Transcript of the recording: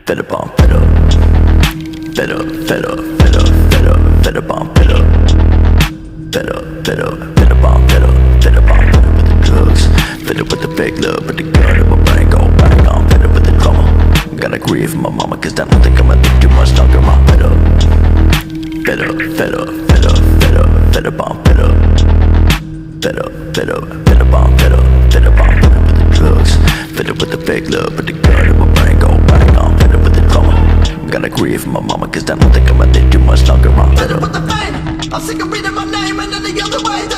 fed up, I'm fed up. Fed up, fed up, fed up, fed up, fed up, I'm fed up. Fed up, fed up, fed up, I'm fed up. Fed up, I'm fed up with the drugs. Fed up with the fake love, with the gun in my brain go bang. I'm fed up with the drama. Gotta grieve for my mama, cause I don't think I'ma live too much longer. I'm fed up. Fed up, fed up, fed up, fed up, fed up, I'm fed up. Fed up, fed up, fed up, I'm fed up. Fed up, I'm fed up with the drugs. Fed up with the fake love, with the gun in my brain go bang. I'm fed up with the drama. Gotta grieve for my mama, cause I don't think I'ma live too much longer. I'm fed up with the pain. I'm sick of reading my name and any other way.